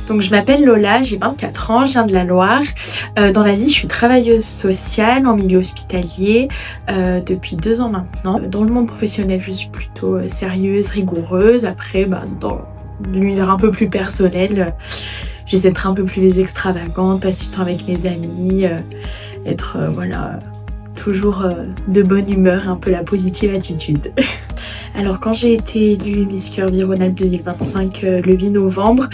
Donc je m'appelle Lola, j'ai 24 ans, je viens de la Loire. Dans la vie, je suis travailleuse sociale en milieu hospitalier depuis 2 ans maintenant. Dans le monde professionnel, je suis plutôt sérieuse, rigoureuse. Après, dans l'univers un peu plus personnel, j'essaie d'être un peu plus extravagante, passer du temps avec mes amis, être toujours de bonne humeur, un peu la positive attitude. Alors quand j'ai été élue Miss Curvy Rhône-Alpes 2025 le 8 novembre,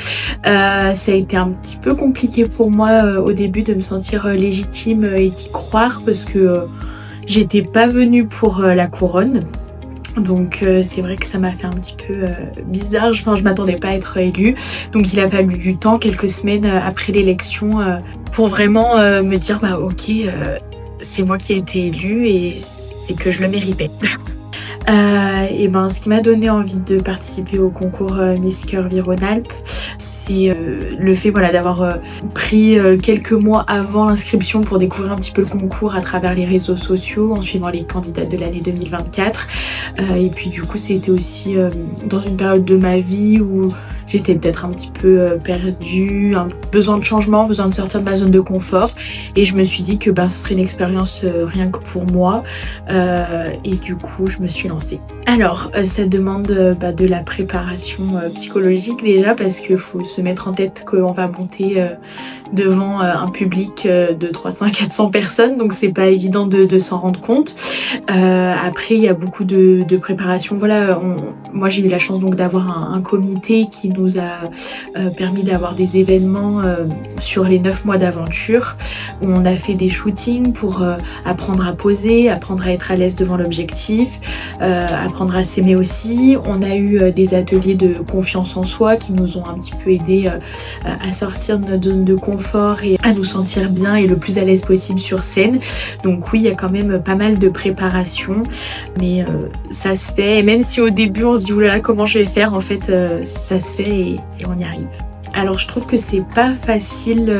ça a été un petit peu compliqué pour moi au début de me sentir légitime et d'y croire parce que j'étais pas venue pour la couronne. Donc c'est vrai que ça m'a fait un petit peu bizarre, je m'attendais pas à être élue. Donc il a fallu du temps, quelques semaines après l'élection, pour vraiment me dire ok, c'est moi qui ai été élue et c'est que je le méritais. Ce qui m'a donné envie de participer au concours Miss Curvy Rhône-Alpes, c'est le fait d'avoir pris quelques mois avant l'inscription pour découvrir un petit peu le concours à travers les réseaux sociaux en suivant les candidates de l'année 2024. Et puis du coup c'était aussi dans une période de ma vie où j'étais peut-être un petit peu perdue, besoin de changement, besoin de sortir de ma zone de confort. Et je me suis dit que ce serait une expérience rien que pour moi. Et du coup, je me suis lancée. Alors, ça demande de la préparation psychologique déjà parce qu'il faut se mettre en tête qu'on va monter devant un public de 300 à 400 personnes. Donc, c'est pas évident de s'en rendre compte. Après, il y a beaucoup de préparation. Moi, j'ai eu la chance donc d'avoir un comité qui nous a permis d'avoir des événements sur les 9 mois d'aventure où on a fait des shootings pour apprendre à poser, apprendre à être à l'aise devant l'objectif, apprendre à s'aimer aussi. On a eu des ateliers de confiance en soi qui nous ont un petit peu aidé à sortir de notre zone de confort et à nous sentir bien et le plus à l'aise possible sur scène. Donc oui, il y a quand même pas mal de préparation, mais ça se fait. Et même si au début on se dit oulala comment je vais faire, en fait ça se fait et on y arrive. Alors je trouve que c'est pas facile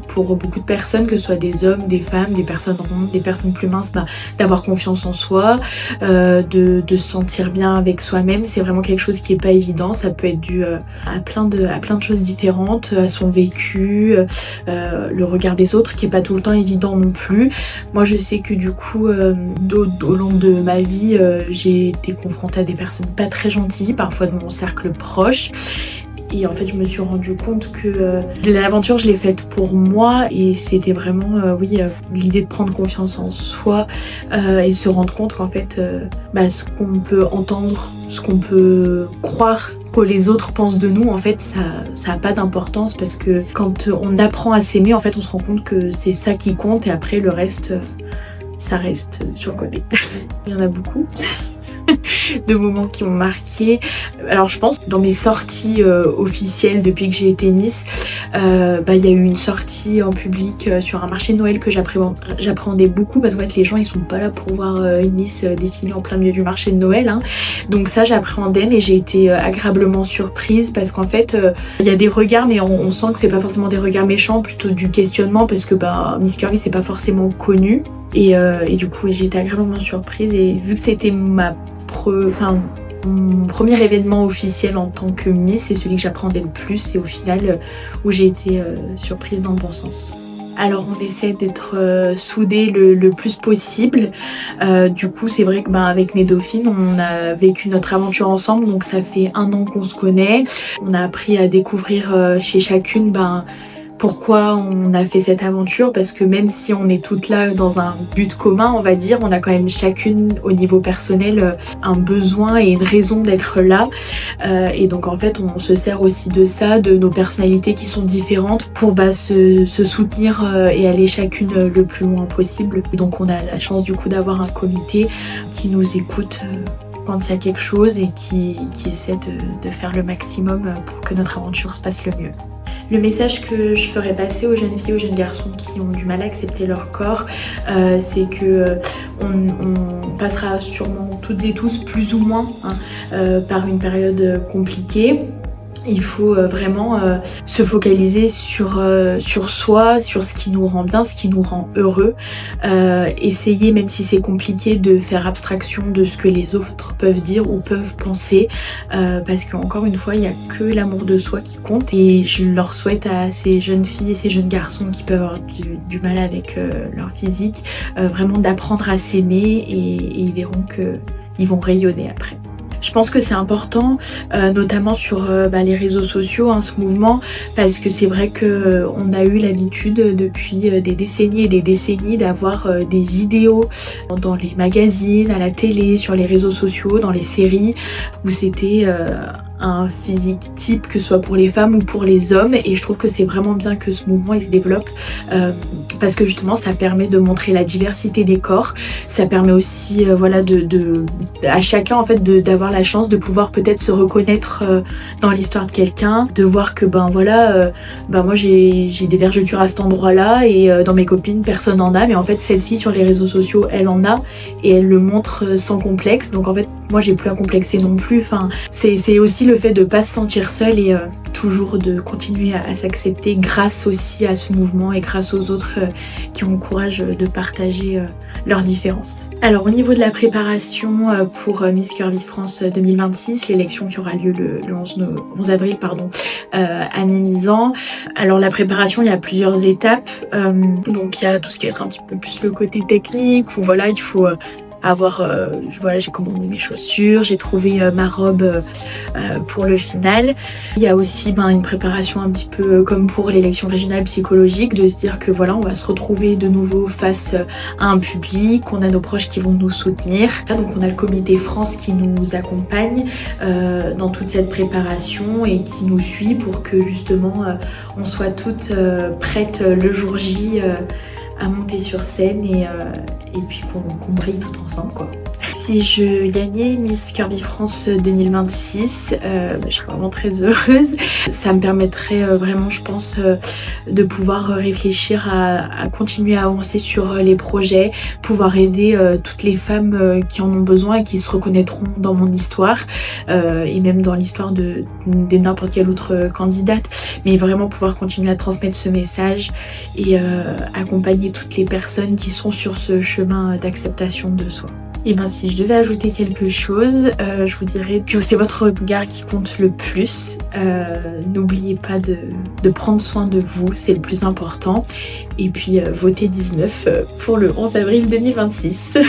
pour beaucoup de personnes, que ce soit des hommes, des femmes, des personnes rondes, des personnes plus minces, d'avoir confiance en soi, de se sentir bien avec soi-même. C'est vraiment quelque chose qui est pas évident. Ça peut être dû à plein de choses différentes, à son vécu, le regard des autres qui est pas tout le temps évident non plus. Moi je sais que du coup au long de ma vie j'ai été confrontée à des personnes pas très gentilles, parfois de mon cercle proche. Et en fait, je me suis rendu compte que l'aventure, je l'ai faite pour moi et c'était vraiment, l'idée de prendre confiance en soi et se rendre compte qu'en fait, ce qu'on peut entendre, ce qu'on peut croire que les autres pensent de nous, en fait, ça a pas d'importance parce que quand on apprend à s'aimer, en fait, on se rend compte que c'est ça qui compte et après, le reste, ça reste sur le côté. Il y en a beaucoup. De moments qui m'ont marqué. Alors je pense dans mes sorties officielles depuis que j'ai été Miss, il y a eu une sortie en public sur un marché de Noël que j'appréhendais beaucoup parce qu'en fait les gens ils sont pas là pour voir une Miss défiler en plein milieu du marché de Noël, hein. Donc ça j'appréhendais, mais j'ai été agréablement surprise parce qu'en fait il y a des regards, mais on sent que c'est pas forcément des regards méchants, plutôt du questionnement parce que Miss Curvy c'est pas forcément connu. Et du coup j'ai été agréablement surprise et vu que c'était mon premier événement officiel en tant que Miss, c'est celui que j'appréhendais le plus et au final où j'ai été surprise dans le bon sens. Alors on essaie d'être soudés le plus possible. Du coup c'est vrai que avec mes dauphines on a vécu notre aventure ensemble, donc ça fait 1 an qu'on se connaît. On a appris à découvrir chez chacune pourquoi on a fait cette aventure, parce que même si on est toutes là dans un but commun, on va dire, on a quand même chacune au niveau personnel un besoin et une raison d'être là. Et donc en fait on se sert aussi de ça, de nos personnalités qui sont différentes pour se soutenir et aller chacune le plus loin possible. Donc on a la chance du coup d'avoir un comité qui nous écoute quand il y a quelque chose et qui essaie de faire le maximum pour que notre aventure se passe le mieux. Le message que je ferais passer aux jeunes filles, aux jeunes garçons qui ont du mal à accepter leur corps, c'est que on passera sûrement toutes et tous plus ou moins par une période compliquée. Il faut vraiment se focaliser sur soi, sur ce qui nous rend bien, ce qui nous rend heureux. Essayer, même si c'est compliqué, de faire abstraction de ce que les autres peuvent dire ou peuvent penser. Parce qu'encore une fois, il n'y a que l'amour de soi qui compte. Et je leur souhaite à ces jeunes filles et ces jeunes garçons qui peuvent avoir du mal avec leur physique, vraiment d'apprendre à s'aimer et ils verront qu'ils vont rayonner après. Je pense que c'est important, notamment sur les réseaux sociaux, ce mouvement, parce que c'est vrai que on a eu l'habitude depuis des décennies et des décennies d'avoir des idéaux dans les magazines, à la télé, sur les réseaux sociaux, dans les séries, où c'était un physique type, que ce soit pour les femmes ou pour les hommes, et je trouve que c'est vraiment bien que ce mouvement il se développe parce que justement ça permet de montrer la diversité des corps, ça permet aussi à chacun en fait d'avoir la chance de pouvoir peut-être se reconnaître dans l'histoire de quelqu'un, de voir que moi j'ai des vergetures à cet endroit là et dans mes copines personne n'en a, mais en fait cette fille sur les réseaux sociaux elle en a et elle le montre sans complexe, donc en fait moi j'ai plus à complexer non plus. Enfin, c'est aussi le fait de pas se sentir seule et toujours de continuer à s'accepter grâce aussi à ce mouvement et grâce aux autres qui ont le courage de partager leurs différences. Alors au niveau de la préparation pour Miss Curvy France 2026, l'élection qui aura lieu le 11 avril à Mimizan. Alors la préparation, il y a plusieurs étapes. Donc il y a tout ce qui va être un petit peu plus le côté technique où voilà, il faut j'ai commandé mes chaussures, j'ai trouvé ma robe pour le final. Il y a aussi une préparation un petit peu comme pour l'élection régionale psychologique, de se dire que voilà, on va se retrouver de nouveau face à un public, on a nos proches qui vont nous soutenir. Donc on a le comité France qui nous accompagne dans toute cette préparation et qui nous suit pour que justement on soit toutes prêtes le jour J à monter sur scène et puis qu'on brille tout ensemble quoi. Si je gagnais Miss Curvy France 2026, je serais vraiment très heureuse. Ça me permettrait vraiment, je pense, de pouvoir réfléchir à continuer à avancer sur les projets, pouvoir aider toutes les femmes qui en ont besoin et qui se reconnaîtront dans mon histoire et même dans l'histoire de n'importe quelle autre candidate, mais vraiment pouvoir continuer à transmettre ce message et accompagner toutes les personnes qui sont sur ce chemin d'acceptation de soi. Et si je devais ajouter quelque chose, je vous dirais que c'est votre regard qui compte le plus. N'oubliez pas de prendre soin de vous, c'est le plus important. Et puis votez 19 pour le 11 avril 2026.